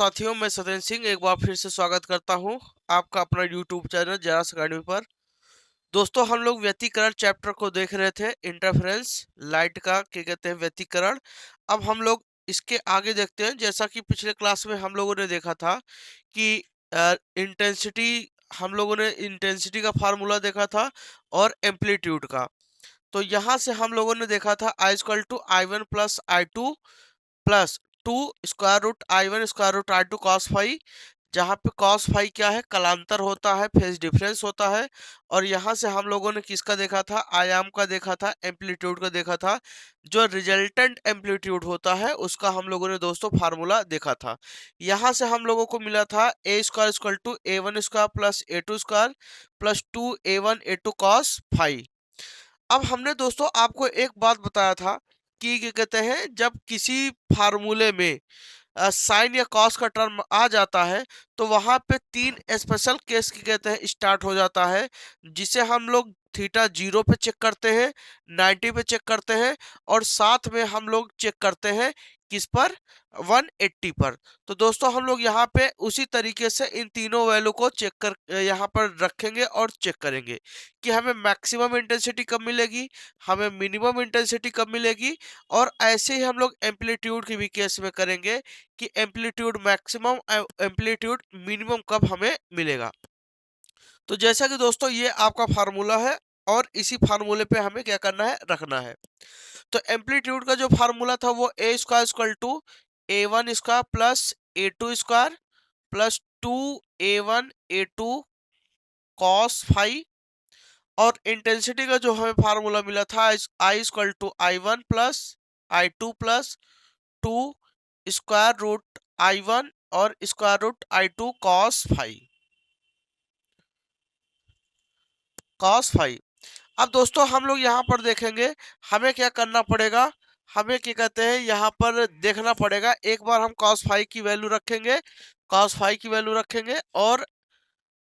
साथियों, मैं सतेंद्र सिंह एक बार फिर से स्वागत करता हूं आपका अपना यूट्यूब चैनल जरास अकेडमी पर। दोस्तों, हम लोग व्यतिकरण चैप्टर को देख रहे थे, इंटरफेरेंस लाइट का क्या कहते हैं व्यतिकरण। अब हम लोग इसके आगे देखते हैं। जैसा कि पिछले क्लास में हम लोगों ने देखा था कि इंटेंसिटी हम लोगों ने इंटेंसिटी का फार्मूला देखा था और एम्पलीट्यूड का। तो यहाँ से हम लोगों ने देखा था I equal to I1 plus I2 plus 2 square root I1 square root I2 cos phi, जहाँ पे कॉस फाई क्या है, कलांतर होता है, फेज डिफरेंस होता है। और यहाँ से हम लोगों ने किसका देखा था, आयाम का देखा था, एम्पलीट्यूड का देखा था। जो रिजल्टेंट एम्पलीट्यूड होता है उसका हम लोगों ने दोस्तों फार्मूला देखा था। यहाँ से हम लोगों को मिला था A square equal to A1 square plus A2 square plus 2A1 A2 cos phi. अब हमने दोस्तों आपको एक बात बताया था कि क्या कहते हैं, जब किसी फार्मूले में साइन या कॉस का टर्म आ जाता है तो वहां पे तीन स्पेशल केस की कहते हैं स्टार्ट हो जाता है, जिसे हम लोग थीटा 0 पे चेक करते हैं, 90 पे चेक करते हैं और साथ में हम लोग चेक करते हैं किस पर, 180 पर। तो दोस्तों हम लोग यहाँ पे उसी तरीके से इन तीनों वैल्यू को चेक कर यहाँ पर रखेंगे और चेक करेंगे कि हमें मैक्सिमम इंटेंसिटी कब मिलेगी, हमें मिनिमम इंटेंसिटी कब मिलेगी। और ऐसे ही हम लोग एम्पलीट्यूड की भी केस में करेंगे कि एम्पलीट्यूड मैक्सिमम एम्पलीट्यूड मिनिमम कब हमें मिलेगा। तो जैसा कि दोस्तों ये आपका फार्मूला है और इसी फार्मूले पे हमें क्या करना है, रखना है। तो एम्पलीट्यूड का जो फार्मूला था वो A square equal to A1 square plus A2 square plus 2A1 A2 cos phi. और इंटेंसिटी का जो हमें फार्मूला मिला था I equal to I1 plus I2 plus 2 square root I1 और square root I2 cos phi. अब दोस्तों हम लोग यहाँ पर देखेंगे हमें क्या करना पड़ेगा, हमें क्या कहते हैं यहाँ पर देखना पड़ेगा। एक बार हम कॉस फाई की वैल्यू रखेंगे, कॉस फाई की वैल्यू रखेंगे और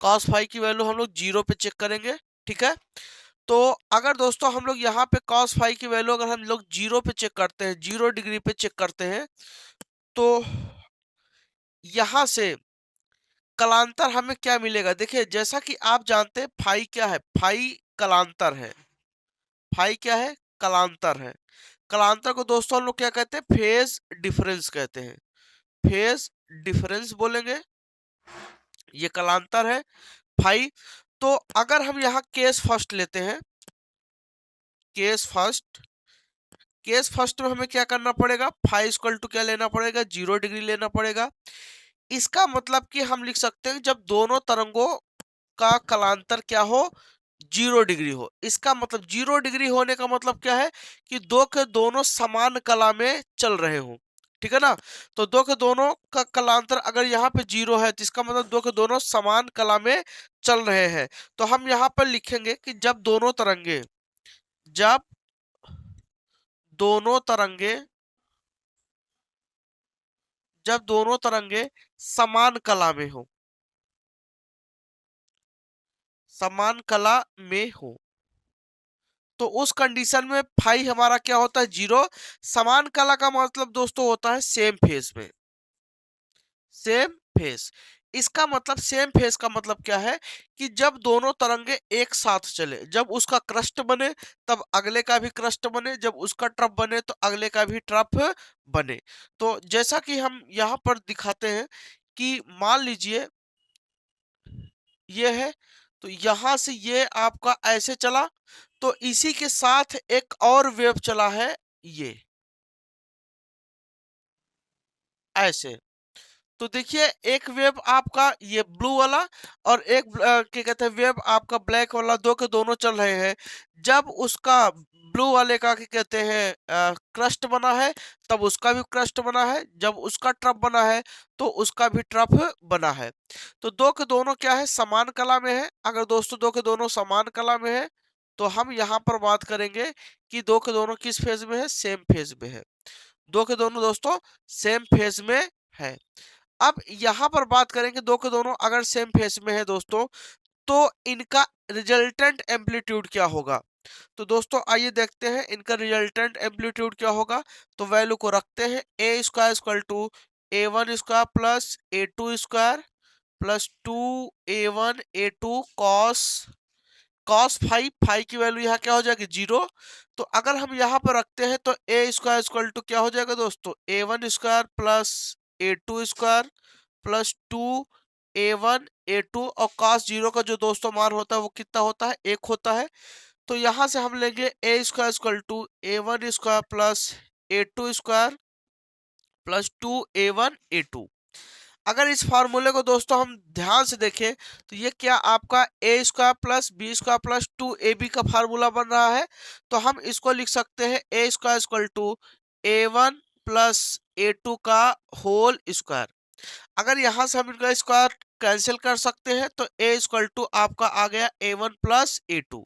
कॉस फाई की वैल्यू हम लोग 0 पे चेक करेंगे। ठीक है, तो अगर दोस्तों हम लोग यहाँ पे कॉस फाई की वैल्यू अगर हम लोग 0 पे चेक करते हैं, 0 डिग्री पे चेक करते हैं, तो यहाँ से कलांतर हमें क्या मिलेगा। देखिए, जैसा कि आप जानते हैं फाई क्या है, फाई कलांतर है। फाई क्या है, कलांतर है। कलांतर को दोस्तों हम लोग क्या कहते हैं, फेज डिफरेंस कहते हैं। फेज डिफरेंस बोलेंगे, ये कलांतर है फाई। तो अगर हम यहाँ केस फर्स्ट लेते हैं, केस फर्स्ट, केस फर्स्ट में हमें क्या करना पड़ेगा, फाई इक्वल टू क्या लेना पड़ेगा, 0 डिग्री लेना पड़ेगा। इसका मतलब कि हम लिख सकते हैं जब दोनों तरंगों का कलांतर क्या हो, 0 डिग्री हो। इसका मतलब 0 डिग्री होने का मतलब क्या है कि दो के दोनों समान कला में चल रहे हो। ठीक है ना, तो दो के दोनों का कलांतर अगर यहाँ पे 0 है तो इसका मतलब दो के दोनों समान कला में चल रहे हैं। तो हम यहाँ पर लिखेंगे कि जब दोनों तरंगे जब दोनों तरंगे समान कला में हो, समान कला में हो, तो उस कंडीशन में फाई हमारा क्या होता है, 0। समान कला का मतलब दोस्तों होता है सेम फेज में, सेम फेज। इसका मतलब सेम फेज का मतलब क्या है कि जब दोनों तरंगे एक साथ चले, जब उसका क्रस्ट बने तब अगले का भी क्रस्ट बने, जब उसका ट्रफ बने तो अगले का भी ट्रफ बने। तो जैसा कि हम यहाँ पर दिखाते हैं कि मान लीजिए ये है, तो यहां से ये आपका ऐसे चला, तो इसी के साथ एक और वेव चला है, ये ऐसे। तो देखिए, एक वेव आपका ये ब्लू वाला और एक क्या कहते हैं वेव आपका ब्लैक वाला, दो के दोनों चल रहे हैं। जब उसका ब्लू वाले का क्या कहते हैं क्रस्ट बना है, तब उसका भी क्रस्ट बना है, जब उसका ट्रफ बना है तो उसका भी ट्रफ बना है। तो दो के दोनों क्या है, समान कला में है। अगर दोस्तों दो के दोनों समान कला में है तो हम यहाँ पर बात करेंगे कि दो के दोनों किस फेज में है, सेम फेज में है। दो के दोनों दोस्तों सेम फेज में है। अब यहां पर बात करेंगे दो के दोनों अगर सेम फेज में है दोस्तों, तो इनका रिजल्टेंट एम्पलीट्यूड क्या होगा। तो दोस्तों आइए देखते हैं इनका रिजल्टेंट एम्पलीट्यूड क्या होगा। तो वैल्यू को रखते हैं, A square equal to A1 square plus A2 square plus 2A1 A2 cos 5, five की वैल्यू यहाँ क्या हो जाएगी 0। तो अगर हम यहाँ पर रखते हैं तो A² क्या हो जाएगा दोस्तों, A1 square plus A2 square plus 2A1 A2 और cos 0 का जो दोस्तों मान होता है वो कितना होता है, 1 होता है। तो यहां से हम लेंगे A² A1 square plus A2 square plus 2A1 A2। अगर इस फार्मूले को दोस्तों हम ध्यान से देखें तो ये क्या आपका A² plus B² plus 2AB का फार्मूला बन रहा है। तो हम इसको लिख सकते हैं A² A1 प्लस A2 का होल स्क्वायर। अगर यहां से हम इनका स्क्वायर कैंसिल कर सकते हैं तो A आपका आ गया A1 प्लस A2।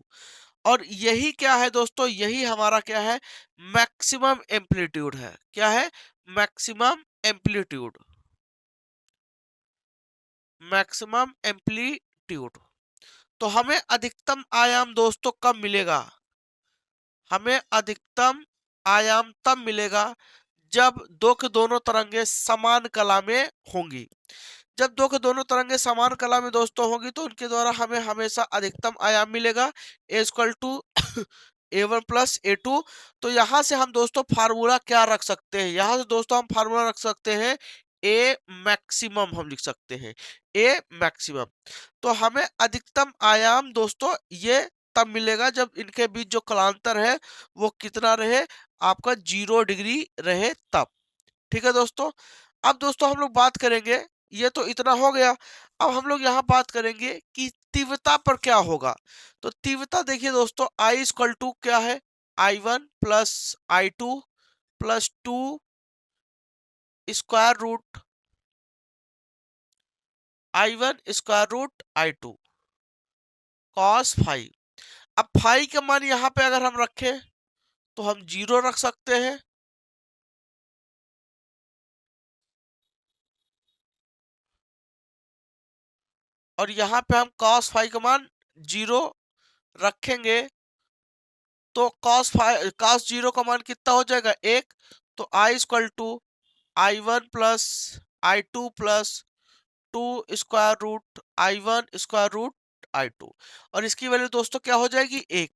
और यही क्या है दोस्तों, यही हमारा क्या है, मैक्सिमम एम्पलीट्यूड है। क्या है, मैक्सिमम एम्पलीट्यूड, मैक्सिमम एम्पलीट्यूड। तो हमें अधिकतम आयाम दोस्तों कब मिलेगा, हमें अधिकतम आयाम तब मिलेगा जब दो के दोनों तरंगे समान कला में होंगी। जब दो के दोनों तरंगे समान कला में दोस्तों होंगी तो उनके द्वारा हमें हमेशा अधिकतम आयाम मिलेगा A A1 प्लस A2। तो यहां से हम दोस्तों फार्मूला क्या रख सकते हैं, यहां से दोस्तों हम फार्मूला रख सकते हैं A मैक्सिमम, हम लिख सकते हैं A मैक्सिमम। तो हमें अधिकतम आयाम दोस्तों ये तब मिलेगा जब इनके बीच जो कलांतर है वो कितना रहे, आपका 0 डिग्री रहे तब। ठीक है दोस्तों। अब दोस्तों हम लोग बात करेंगे, ये तो इतना हो गया। अब हम लोग यहाँ बात करेंगे कि तीव्रता पर क्या होगा। तो तीव्रता देखिए दोस्तों, I = क्या है, I1 plus I2 plus 2 square root I1 square root I2 cos 5। अब फाई का मान यहाँ पे अगर हम रखें तो हम 0 रख सकते हैं, और यहाँ पे हम cos 5 का मान 0 रखेंगे तो cos 0 का मान कितना हो जाएगा 1। तो I = I1 plus I2 plus 2 square root I1 square root I2, और इसकी वैल्यू दोस्तों क्या हो जाएगी 1।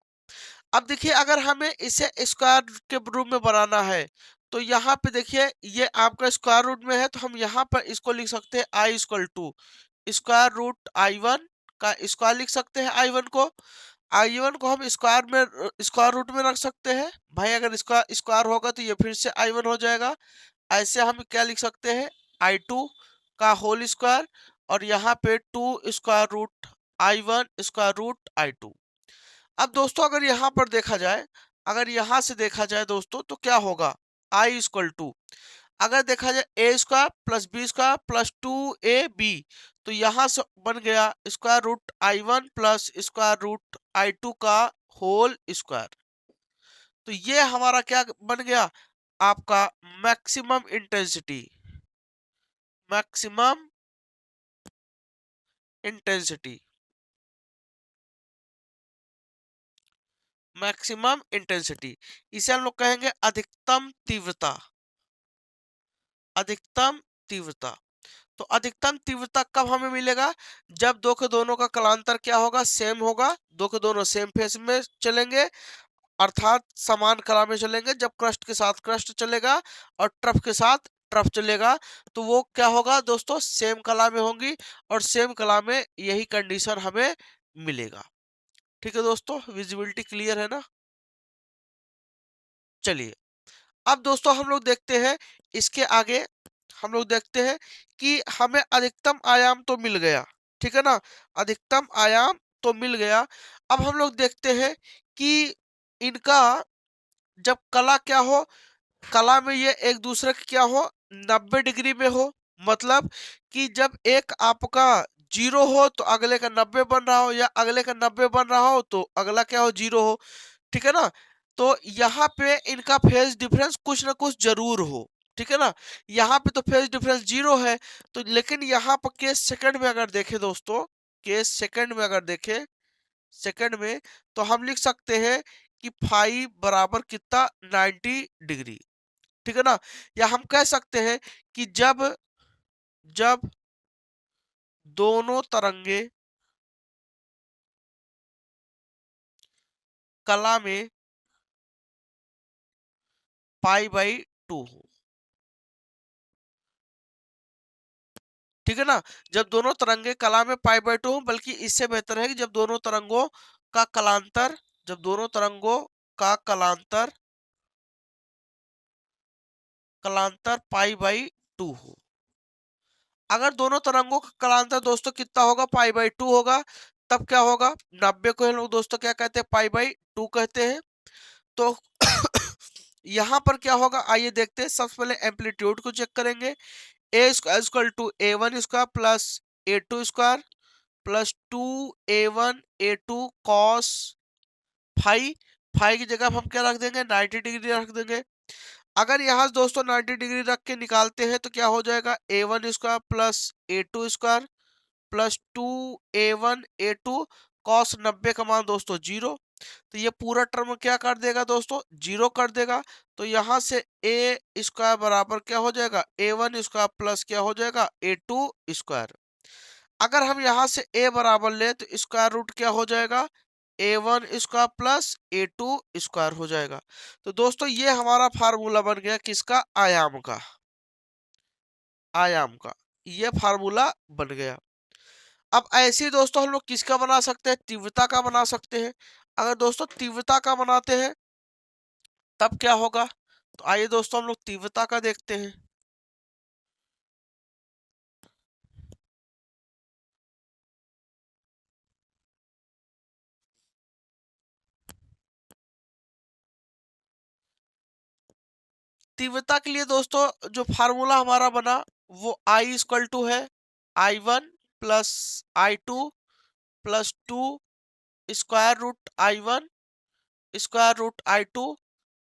अब देखिए अगर हमें इसे स्क्वायर के रूप में बनाना है तो यहाँ पे देखिए ये आपका स्क्वायर रूट में है, तो हम यहाँ पर इसको लिख सकते हैं I = स्क्वायर रूट I1 का स्क्वायर लिख सकते हैं। I1 को हम स्क्वायर रूट में रख सकते हैं भाई, अगर इसका स्क्वायर होगा तो ये फिर से I1 हो जाएगा। ऐसे हम क्या लिख सकते हैं, I2 का होल स्क्वायर, और यहाँ पे 2 square root I1 square root I2। अब दोस्तों अगर यहाँ पर देखा जाए, अगर यहाँ से देखा जाए दोस्तों तो क्या होगा, I = अगर देखा जाए A² plus B² plus 2AB, तो यहाँ से बन गया square root I1 plus square root I2 का होल स्क्वायर। तो ये हमारा क्या बन गया, आपका maximum intensity, maximum intensity, maximum intensity. इसे हम लोग कहेंगे अधिकतम तीव्रता, अधिकतम तीव्रता। तो अधिकतम तीव्रता कब हमें मिलेगा, जब दो के दोनों का कलांतर क्या होगा, सेम होगा, दो के दोनों सेम फेस में चलेंगे, अर्थात समान कला में चलेंगे। जब क्रस्ट के साथ क्रस्ट चलेगा और ट्रफ के साथ ट्रफ चलेगा तो वो क्या होगा दोस्तों, सेम कला में होंगी, और सेम कला में यही कंडीशन हमें मिलेगा। ठीक है दोस्तों, विजिबिलिटी क्लियर है ना। चलिए अब दोस्तों हम लोग देखते हैं इसके आगे, हम लोग देखते हैं कि हमें अधिकतम आयाम तो मिल गया, ठीक है ना, अधिकतम आयाम तो मिल गया। अब हम लोग देखते हैं कि इनका जब कला क्या हो, कला में ये एक दूसरे के क्या हो, 90 डिग्री में हो। मतलब कि जब एक आपका 0 हो तो अगले का 90 बन रहा हो, या अगले का 90 बन रहा हो तो अगला क्या हो, 0 हो। ठीक है ना। तो यहाँ पे इनका फेज डिफरेंस कुछ ना कुछ जरूर हो, ठीक है ना। यहाँ पे तो फेज डिफरेंस 0 है, तो लेकिन यहाँ पर केस सेकंड में अगर देखें दोस्तों, केस सेकंड में अगर देखें, सेकंड में, तो हम लिख सकते हैं कि फाई बराबर कितना 90 डिग्री, ठीक है ना। या हम कह सकते हैं कि जब जब दोनों तरंगे कला में π/2 हो, ठीक है ना। जब दोनों तरंगे कला में π/2 हो, बल्कि इससे बेहतर है कि जब दोनों तरंगों का कलांतर जब दोनों तरंगों का कलांतर कलांतर π/2 हो। अगर दोनों तरंगों का कलांतर दोस्तों कितना होगा, π/2 होगा, तब क्या होगा, 90 को हम लोग दोस्तों क्या कहते हैं, π/2 कहते हैं। तो यहां पर क्या होगा, आइए देखते हैं। सबसे पहले एम्पलीट्यूड को चेक करेंगे। A equal to A1 square plus A2 square plus 2A1 A2 cos phi. Phi की जगह हम क्या रख देंगे, 90 डिग्री रख देंगे। अगर यहाँ दोस्तों 90 डिग्री रख के निकालते हैं तो क्या हो जाएगा, A1 square plus A2 square plus 2A1 A2 cos 90 का मान दोस्तों 0। तो ये पूरा टर्म क्या कर देगा दोस्तों, 0 कर देगा। तो यहाँ से ए स्क्वायर बराबर क्या हो जाएगा, A1 स्क्वायर प्लस क्या हो जाएगा, A2 स्क्वायर। अगर हम यहाँ से a बराबर ले तो स्क्वायर रूट क्या हो जाएगा, A1 square plus A2 square हो जाएगा। तो दोस्तों ये हमारा फार्मूला बन गया किसका, आयाम का। आयाम का ये फार्मूला बन गया। अब ऐसे ही दोस्तों हम लोग किसका बना सकते हैं, तीव्रता का बना सकते हैं। अगर दोस्तों तीव्रता का बनाते हैं तब क्या होगा, तो आइए दोस्तों हम लोग तीव्रता का देखते हैं। तीव्रता के लिए दोस्तों जो फार्मूला हमारा बना वो I इक्वल टू है I1 plus I2 plus 2 square root I1 square root I2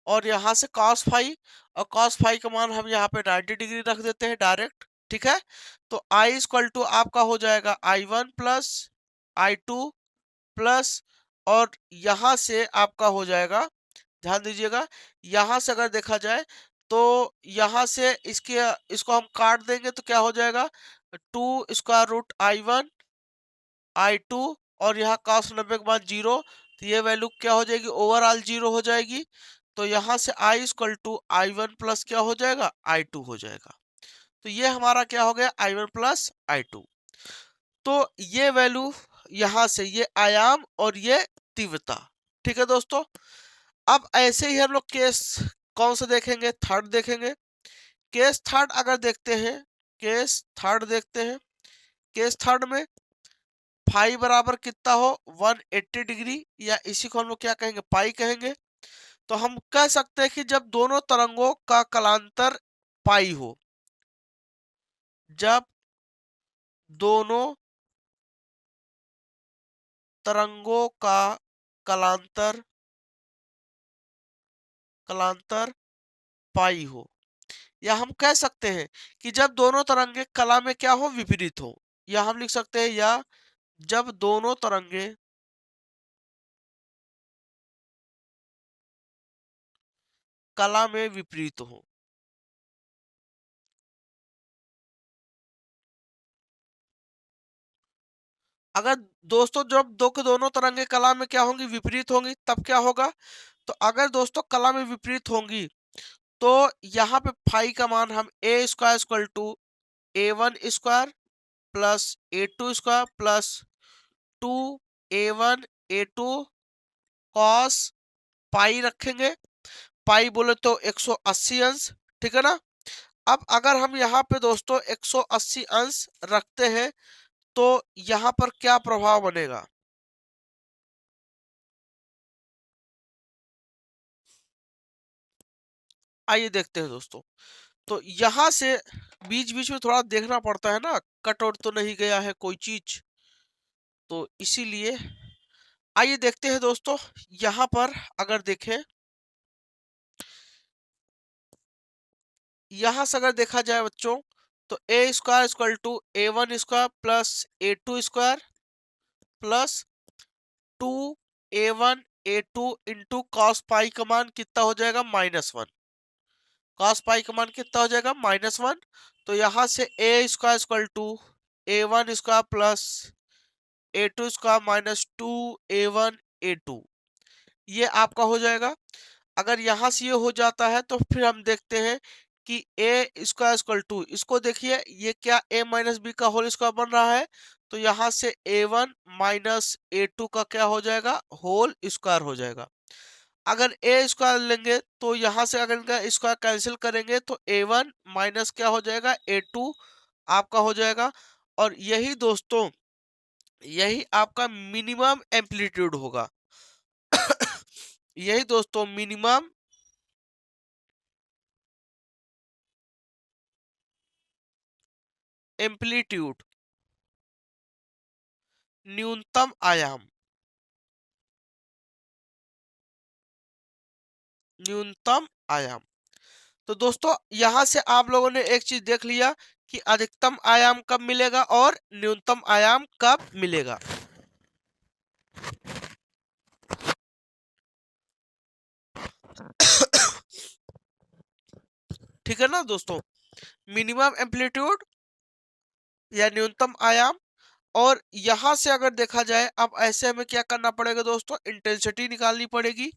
और यहाँ से cos फाई, और cos फाई का मान हम यहाँ पे 90 डिग्री रख देते हैं डायरेक्ट, ठीक है। तो I इक्वल टू आपका हो जाएगा I1 प्लस I2 प्लस, और यहाँ से आपका हो जाएगा, ध्यान दीजिएगा, यहाँ से अगर देखा जाए तो यहाँ से इसको हम काट देंगे तो क्या हो जाएगा, 2 स्क्वायर रूट I1 I2 और यहाँ cos 90 के बाद 0। तो ये वैल्यू क्या हो जाएगी, ओवरऑल 0 हो जाएगी। तो यहाँ से I equal to I1 plus क्या हो जाएगा, I2 हो जाएगा। तो ये हमारा क्या हो गया, I1 प्लस I2। तो ये वैल्यू यहाँ से, ये आयाम और ये तीव्रता, ठीक है दोस्तों। अब ऐसे ही हम लोग केस कौन सा देखेंगे, थर्ड देखेंगे। केस थर्ड अगर देखते हैं, केस थर्ड देखते हैं। केस थर्ड में फाई बराबर कितना हो, 180 डिग्री, या इसी को हम लोग क्या कहेंगे, पाई कहेंगे। तो हम कह सकते हैं कि जब दोनों तरंगों का कलांतर पाई हो, जब दोनों तरंगों का कलांतर कलांतर पाई हो, या हम कह सकते हैं कि जब दोनों तरंगे कला में क्या हो, विपरीत हो। या हम लिख सकते हैं, या जब दोनों तरंगे कला में विपरीत हो। अगर दोस्तों जब दोनों तरंगे कला में क्या होंगी, विपरीत होंगी, तब क्या होगा, तो अगर दोस्तों कला में विपरीत होंगी तो यहाँ पे फाई का मान हम A square equal to A1 square plus A2 square plus 2A1 A2 cos pi रखेंगे। पाई बोले तो 180 अंश, ठीक है ना। अब अगर हम यहाँ पे दोस्तों 180 अंश रखते हैं तो यहाँ पर क्या प्रभाव बनेगा, आइए देखते हैं दोस्तों। तो यहाँ से बीच बीच में थोड़ा देखना पड़ता है ना, कट आउट तो नहीं गया है कोई चीज, तो इसीलिए आइए देखते हैं दोस्तों। यहाँ पर अगर देखें, यहाँ से अगर देखा जाए बच्चों, तो A square equal to A1 square plus A2 square plus 2A1 A2 into cos pi का मान कितना हो जाएगा, -1। कॉस पाई का मान कितना हो जाएगा, -1। तो यहां से a square equal to A one square plus A two square minus two A one a two, ये आपका हो जाएगा। अगर यहां से ये हो जाता है तो फिर हम देखते हैं कि ए स्क्वायर इक्वल टू, इसको देखिए ये क्या ए माइनस बी का होल स्क्वायर बन रहा है, तो यहां से ए वन माइनस ए टू का क्या हो जाएगा, होल स्क्वायर हो जाएगा। अगर ए स्क्वायर लेंगे तो यहां से अगर इनका स्क्वायर कैंसिल करेंगे तो ए वन माइनस क्या हो जाएगा, ए टू आपका हो जाएगा। और यही दोस्तों, यही आपका मिनिमम एम्पलीट्यूड होगा। यही दोस्तों मिनिमम एम्पलीट्यूड, न्यूनतम आयाम, न्यूनतम आयाम। तो दोस्तों यहां से आप लोगों ने एक चीज देख लिया कि अधिकतम आयाम कब मिलेगा और न्यूनतम आयाम कब मिलेगा। ठीक है ना दोस्तों, मिनिमम एम्पलीट्यूड या न्यूनतम आयाम। और यहां से अगर देखा जाए, अब ऐसे हमें क्या करना पड़ेगा दोस्तों, इंटेंसिटी निकालनी पड़ेगी,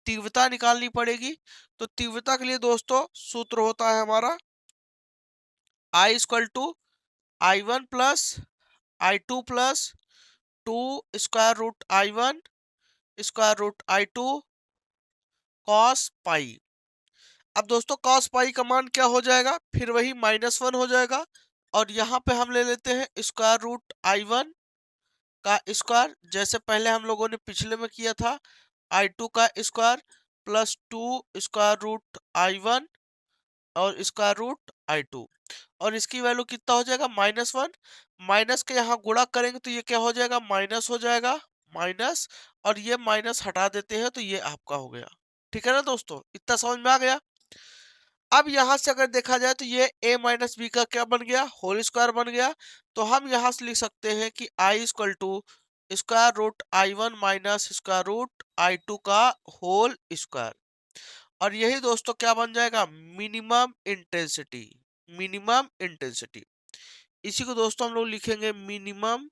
तीव्रता निकालनी पड़ेगी। तो तीव्रता के लिए दोस्तों सूत्र होता है हमारा I equal to I one plus I two plus two square root I one square root I two cos pi. अब दोस्तों कॉस पाई का मान क्या हो जाएगा, फिर वही -1 हो जाएगा। और यहाँ पे हम ले लेते हैं स्क्वायर रूट आई वन का स्क्वायर, जैसे पहले हम लोगों ने पिछले में किया था, आई टू का square plus two square root I one और स्क्वायर रूट आई टू। और इसकी वैल्यू कितना हो जाएगा, -1। माइनस के यहाँ गुणा करेंगे तो ये क्या हो जाएगा, माइनस हो जाएगा, माइनस। और ये माइनस हटा देते हैं तो ये आपका हो गया। ठीक है ना दोस्तों, इतना समझ में आ गया। अब यहां से अगर देखा जाए तो ये a माइनस बी का क्या बन गया, होल स्क्वायर बन गया। तो हम यहां से लिख सकते हैं कि i equal to square root I one minus square root I two का होल स्क्वायर। और यही दोस्तों क्या बन जाएगा, मिनिमम इंटेंसिटी, मिनिमम इंटेंसिटी। इसी को दोस्तों हम लोग लिखेंगे मिनिमम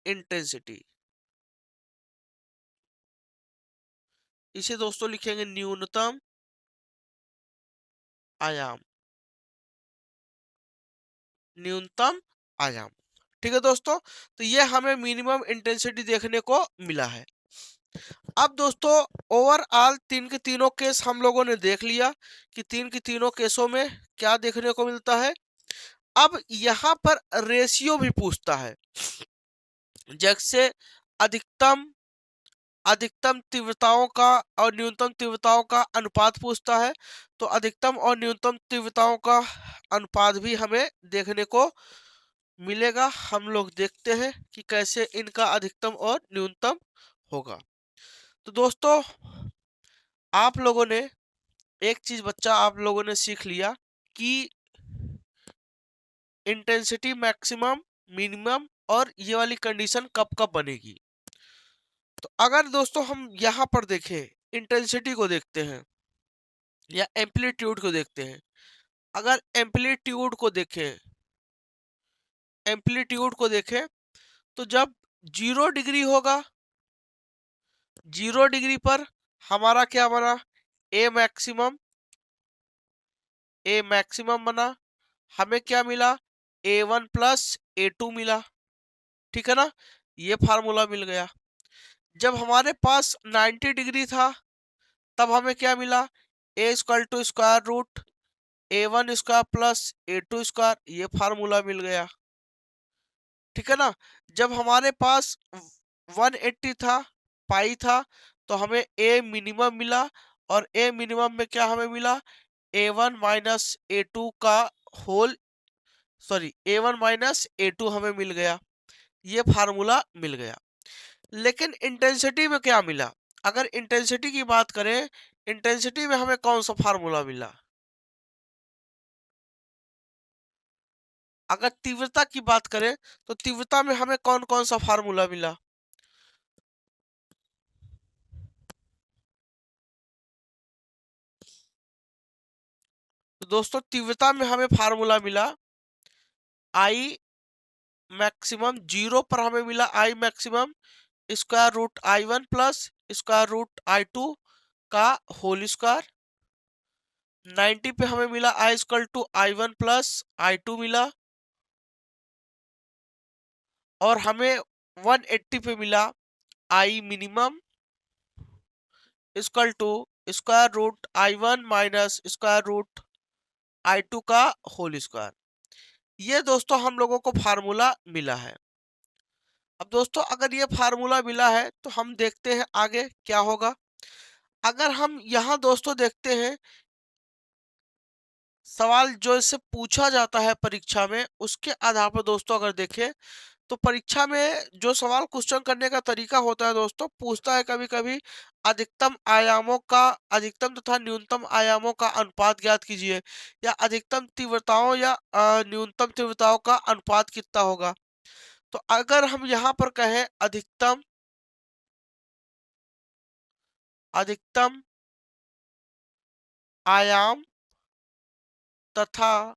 इंटेंसिटी, इसे दोस्तों लिखेंगे न्यूनतम आयाम, न्यूनतम आयाम। ठीक है दोस्तों, तो ये हमें मिनिमम इंटेंसिटी देखने को मिला है। अब दोस्तों ओवरऑल तीन के तीनों केस हम लोगों ने देख लिया कि तीन के तीनों केसों में क्या देखने को मिलता है। अब यहाँ पर रेशियो भी पूछता है, जैसे अधिकतम अधिकतम तीव्रताओं का और न्यूनतम तीव्रताओं का अनुपात पूछता है। तो अधिकतम और न्यूनतम तीव्रताओं का अनुपात भी हमें देखने को मिलेगा। हम लोग देखते हैं कि कैसे इनका अधिकतम और न्यूनतम होगा। तो दोस्तों आप लोगों ने एक चीज बच्चा आप लोगों ने सीख लिया कि इंटेंसिटी मैक्सिमम, मिनिमम और ये वाली कंडीशन कब कब बनेगी। तो अगर दोस्तों हम यहाँ पर देखें, इंटेंसिटी को देखते हैं या एम्पलीट्यूड को देखते हैं। अगर एम्पलीट्यूड को देखें तो जब 0 डिग्री होगा, 0 डिग्री पर हमारा क्या बना, ए मैक्सिमम, ए मैक्सिमम बना। हमें क्या मिला, A one plus A to मिला। ठीक है ना, ये फार्मूला मिल गया। जब हमारे पास 90 डिग्री था तब हमें क्या मिला, a square two square root a one square plus A two square, ये फार्मूला मिल गया। ठीक है ना, जब हमारे पास 180 था, पाई था, तो हमें ए मिनिमम मिला। और ए मिनिमम में क्या हमें मिला, A one minus A two का whole, sorry A one minus A two हमें मिल गया, ये फार्मूला मिल गया। लेकिन इंटेंसिटी में क्या मिला, अगर इंटेंसिटी की बात करें, इंटेंसिटी में हमें कौन सा फार्मूला मिला। अगर तीव्रता की बात करें तो तीव्रता में हमें कौन कौन सा फार्मूला मिला। दोस्तों तीव्रता में हमें फार्मूला मिला आई मैक्सिमम, 0 पर हमें मिला I maximum square root I one plus square root I two का होल स्क्वायर। 90 पे हमें मिला I equal to I one plus I two मिला, और हमें 180 पे मिला I minimum equal to square root I one minus square root I two का होल स्क्वायर। ये दोस्तों हम लोगों को फार्मूला मिला है। अब दोस्तों अगर ये फार्मूला मिला है तो हम देखते हैं आगे क्या होगा। अगर हम यहाँ दोस्तों देखते हैं सवाल जो इससे पूछा जाता है परीक्षा में, उसके आधार पर दोस्तों अगर देखें तो परीक्षा में जो सवाल क्वेश्चन करने का तरीका होता है दोस्तों, पूछता है कभी कभी अधिकतम आयामों का, अधिकतम तथा न्यूनतम आयामों का अनुपात ज्ञात कीजिए, या अधिकतम तीव्रताओं या न्यूनतम तीव्रताओं का अनुपात कितना होगा। तो अगर हम यहाँ पर कहें अधिकतम अधिकतम आयाम तथा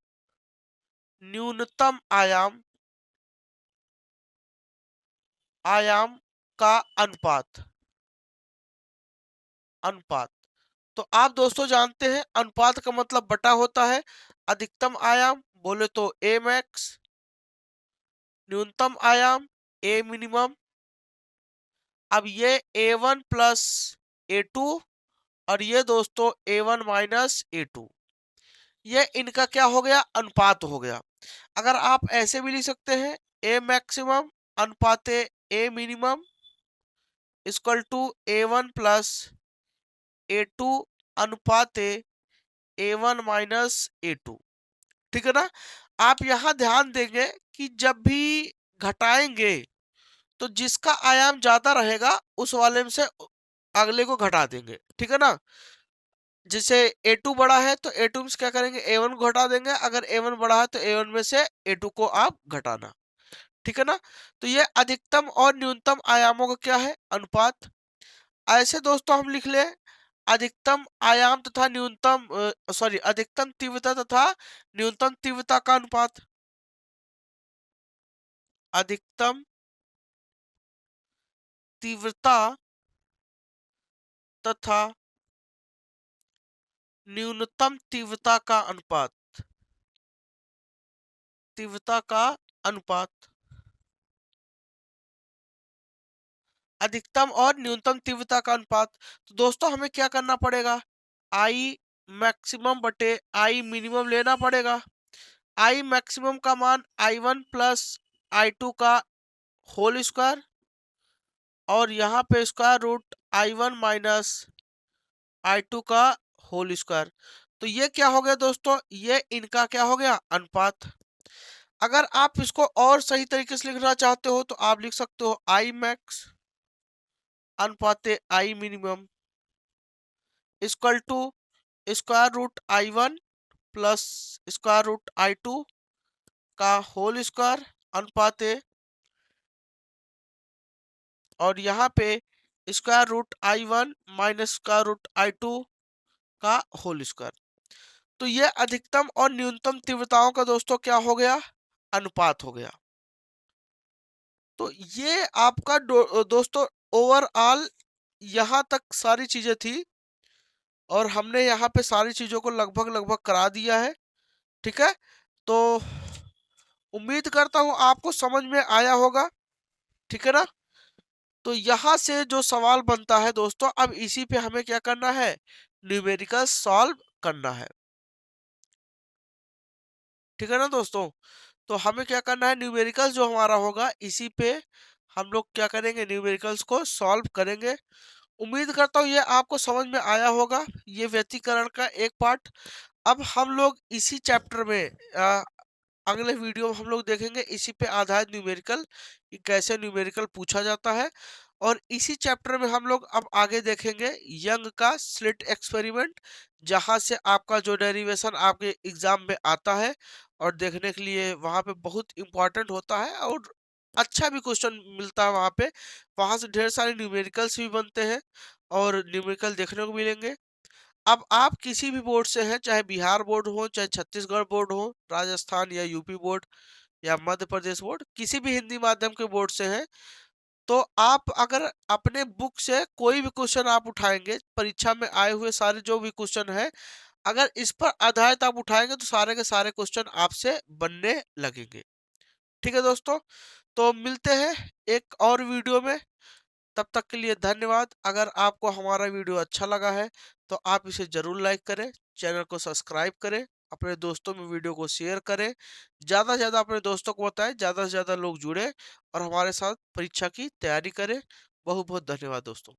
न्यूनतम आयाम का अनुपात अनुपात तो आप दोस्तों जानते हैं अनुपात का मतलब बटा होता है। अधिकतम आयाम बोले तो ए मैक्स, न्यूनतम आयाम ए मिनिमम। अब ये ए वन प्लस ए टू, और ये दोस्तों ए वन माइनस ए टू, ये इनका क्या हो गया, अनुपात हो गया। अगर आप ऐसे भी लिख सकते हैं ए मैक्सिमम अनुपात A minimum equal to A one plus A two अनुपात A one minus A two. ठीक है ना। आप यहां ध्यान देंगे कि जब भी घटाएंगे तो जिसका आयाम ज्यादा रहेगा उस वाले में से अगले को घटा देंगे। ठीक है ना। जैसे a2 बड़ा है तो a2 में से क्या करेंगे, a1 को घटा देंगे। अगर a1 बड़ा है तो a1 में से a2 को आप घटाना। ठीक है ना। तो ये अधिकतम और न्यूनतम आयामों का क्या है, अनुपात। ऐसे दोस्तों हम लिख ले अधिकतम आयाम तथा न्यूनतम सॉरी अधिकतम तीव्रता तथा न्यूनतम तीव्रता का अनुपात। अधिकतम तीव्रता तथा न्यूनतम तीव्रता का अनुपात, तीव्रता का अनुपात। अधिकतम और न्यूनतम तीव्रता का अनुपात। तो दोस्तों हमें क्या करना पड़ेगा, आई मैक्सिमम बटे आई मिनिमम लेना पड़ेगा। आई मैक्सिमम का मान I one plus I two का होल स्क्वायर, और यहाँ पे square root I one minus I two का होल स्क्वायर। तो ये क्या हो गया दोस्तों, ये इनका क्या हो गया, अनुपात। अगर आप इसको और सही तरीके से लिखना चाहते हो तो आप लिख सकते हो आई मैक्स अनुपात I minimum equal to square root I one plus square root I two का होल स्क्वायर अनुपात, और यहाँ पे square root I one minus square root I two का होल स्क्वायर। तो ये अधिकतम और न्यूनतम तीव्रताओं का दोस्तों क्या हो गया, अनुपात हो गया। तो ये आपका दोस्तों ओवरऑल यहाँ तक सारी चीजें थी, और हमने यहाँ पे सारी चीजों को लगभग लगभग करा दिया है। ठीक है। तो उम्मीद करता हूँ आपको समझ में आया होगा। ठीक है ना। तो यहाँ से जो सवाल बनता है दोस्तों, अब इसी पे हमें क्या करना है, न्यूमेरिकल सॉल्व करना है। ठीक है ना दोस्तों। तो हमें क्या करना है, न्यूमेरिकल जो हमारा होगा इसी पे हम लोग क्या करेंगे, न्यूमेरिकल्स को सॉल्व करेंगे। उम्मीद करता हूँ ये आपको समझ में आया होगा, ये व्यतिकरण का एक पार्ट। अब हम लोग इसी चैप्टर में अगले वीडियो में हम लोग देखेंगे इसी पे आधारित न्यूमेरिकल, कि कैसे न्यूमेरिकल पूछा जाता है। और इसी चैप्टर में हम लोग अब आगे देखेंगे यंग का स्लिट एक्सपेरिमेंट, जहां से आपका जो डेरिवेशन आपके एग्जाम में आता है और देखने के लिए वहां पे बहुत इंपॉर्टेंट होता है, और अच्छा भी क्वेश्चन मिलता है वहां पे। वहां से ढेर सारे न्यूमेरिकल्स भी बनते हैं और न्यूमेरिकल देखने को मिलेंगे। अब आप किसी भी बोर्ड से हैं, चाहे बिहार बोर्ड हो, चाहे छत्तीसगढ़ बोर्ड हो, राजस्थान या यूपी बोर्ड या मध्य प्रदेश बोर्ड, किसी भी हिंदी माध्यम के बोर्ड से हैं, तो आप अगर अपने बुक से कोई भी क्वेश्चन आप उठाएंगे, परीक्षा में आए हुए सारे जो भी क्वेश्चन है, अगर इस पर आधारित आप उठाएंगे तो सारे के सारे क्वेश्चन आपसे बनने लगेंगे। ठीक है दोस्तों, तो मिलते हैं एक और वीडियो में। तब तक के लिए धन्यवाद। अगर आपको हमारा वीडियो अच्छा लगा है तो आप इसे जरूर लाइक करें, चैनल को सब्सक्राइब करें, अपने दोस्तों में वीडियो को शेयर करें, ज़्यादा से ज़्यादा अपने दोस्तों को बताएं, ज़्यादा से ज़्यादा लोग जुड़े और हमारे साथ परीक्षा की तैयारी करें। बहुत बहुत धन्यवाद दोस्तों।